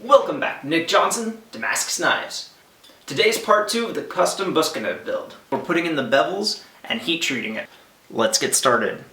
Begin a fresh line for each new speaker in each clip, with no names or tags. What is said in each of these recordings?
Welcome back, Nick Johnson, Damascus Knives. Today's part 2 of the custom Buskniv build. We're putting in the bevels and heat treating it. Let's get started.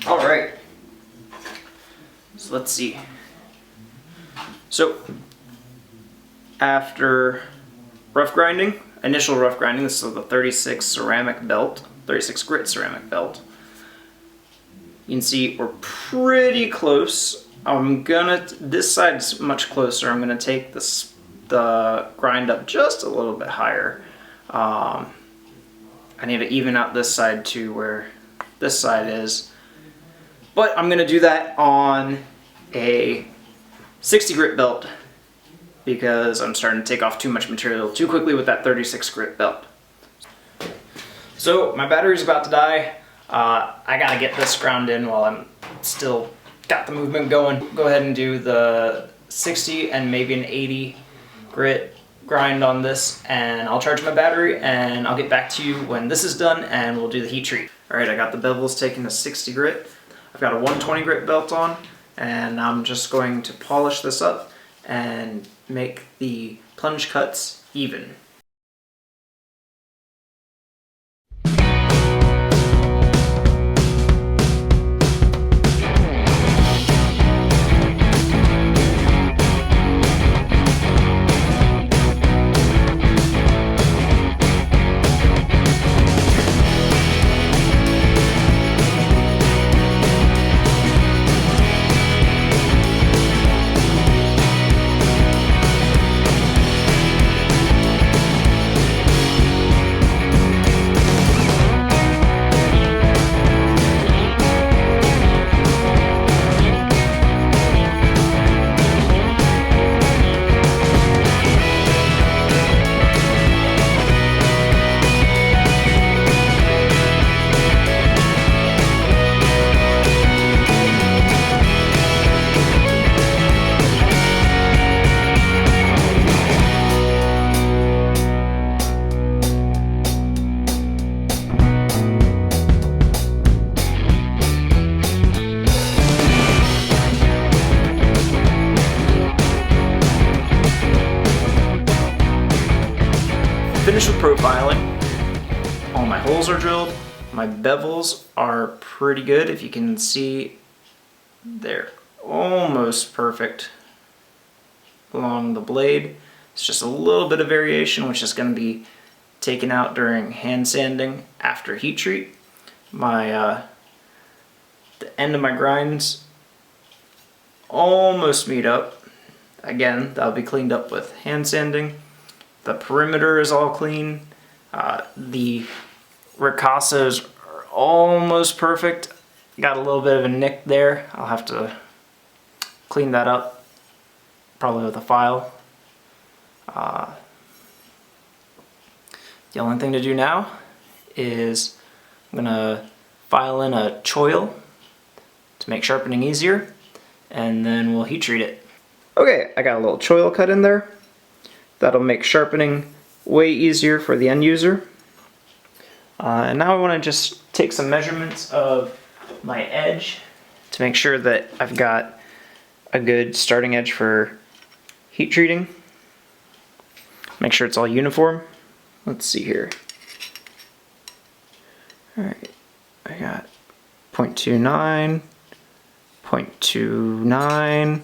Alright, so let's see. So, after initial rough grinding, this is the 36 ceramic belt, 36 grit ceramic belt. You can see we're pretty close. This side's much closer. I'm gonna take the grind up just a little bit higher. I need to even out this side to where this side is. But I'm gonna do that on a 60 grit belt because I'm starting to take off too much material too quickly with that 36 grit belt. So my battery's about to die. I gotta get this ground in while I'm still got the movement going. Go ahead and do the 60 and maybe an 80 grit grind on this, and I'll charge my battery and I'll get back to you when this is done and we'll do the heat treat. Alright, I got the bevels taken to 60 grit. I've got a 120 grit belt on, and I'm just going to polish this up and make the plunge cuts even. Finished with profiling. All my holes are drilled. My bevels are pretty good. If you can see, they're almost perfect along the blade. It's just a little bit of variation, which is going to be taken out during hand sanding after heat treat. The end of my grinds almost meet up. Again, that'll be cleaned up with hand sanding. The perimeter is all clean. The ricassos are almost perfect. Got a little bit of a nick there. I'll have to clean that up. probably with a file. The only thing to do now is I'm going to file in a choil to make sharpening easier, and then we'll heat treat it. Okay, I got a little choil cut in there. That'll make sharpening way easier for the end user. And now I want to just take some measurements of my edge to make sure that I've got a good starting edge for heat treating. Make sure it's all uniform. Let's see here. Alright, I got 0.29, 0.29,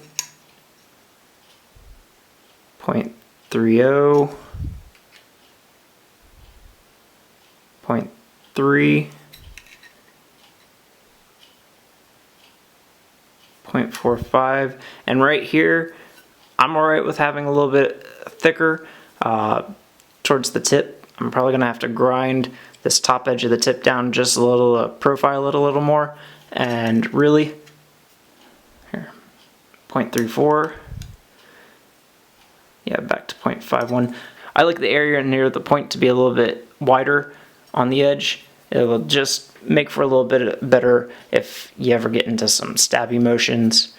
0.30, 0.3, 0.45, and right here I'm alright with having a little bit thicker towards the tip. I'm probably going to have to grind this top edge of the tip down just a little, profile it a little more, and really, here, 0.34, yeah, back to 0.51. I like the area near the point to be a little bit wider on the edge. It will just make for a little bit better if you ever get into some stabby motions.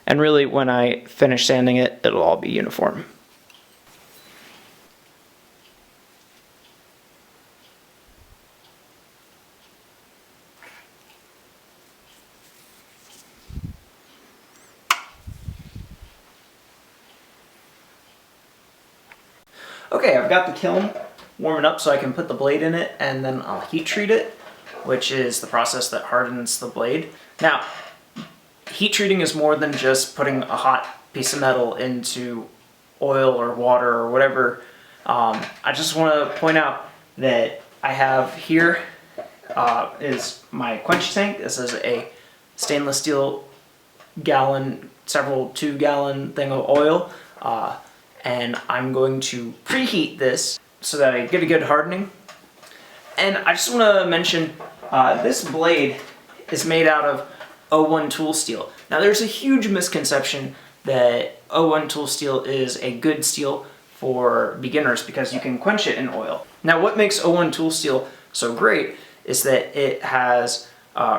And really, when I finish sanding it, it'll all be uniform. Okay, I've got the kiln warming up so I can put the blade in it, and then I'll heat treat it, which is the process that hardens the blade. Now, heat treating is more than just putting a hot piece of metal into oil or water or whatever. I just want to point out that I have here is my quench tank. This is a stainless steel gallon, several 2-gallon thing of oil. And I'm going to preheat this so that I get a good hardening. And I just want to mention, this blade is made out of O1 tool steel. Now there's a huge misconception that O1 tool steel is a good steel for beginners because you can quench it in oil. Now what makes O1 tool steel so great is that it has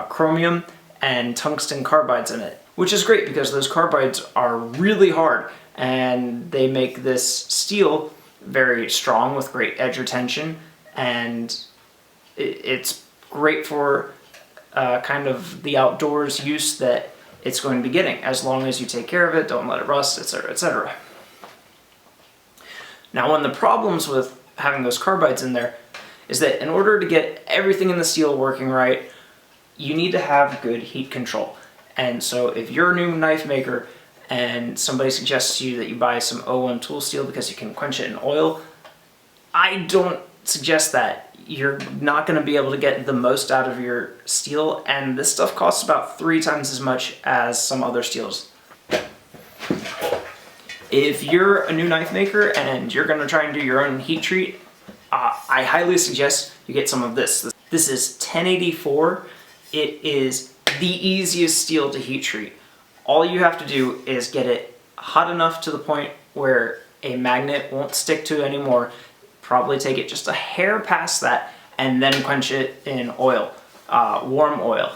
chromium and tungsten carbides in it, which is great because those carbides are really hard and they make this steel very strong with great edge retention, and it's great for kind of the outdoors use that it's going to be getting, as long as you take care of it, don't let it rust, etc., etc. Now, one of the problems with having those carbides in there is that in order to get everything in the steel working right, you need to have good heat control. And so if you're a new knife maker and somebody suggests to you that you buy some O1 tool steel because you can quench it in oil, I don't suggest that. You're not going to be able to get the most out of your steel, and this stuff costs about 3 times as much as some other steels. If you're a new knife maker and you're going to try and do your own heat treat, I highly suggest you get some of this. This is 1084. It is the easiest steel to heat treat. All you have to do is get it hot enough to the point where a magnet won't stick to it anymore. Probably take it just a hair past that and then quench it in oil, warm oil.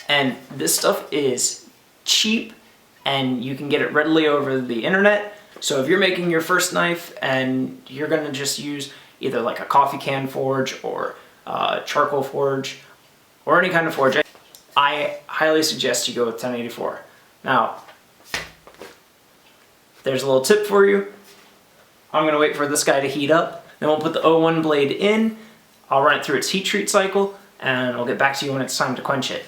And this stuff is cheap and you can get it readily over the internet. So if you're making your first knife and you're gonna just use either like a coffee can forge or charcoal forge or any kind of forge, I highly suggest you go with 1084. Now, there's a little tip for you. I'm going to wait for this guy to heat up, then we'll put the O1 blade in, I'll run it through its heat treat cycle, and I'll get back to you when it's time to quench it.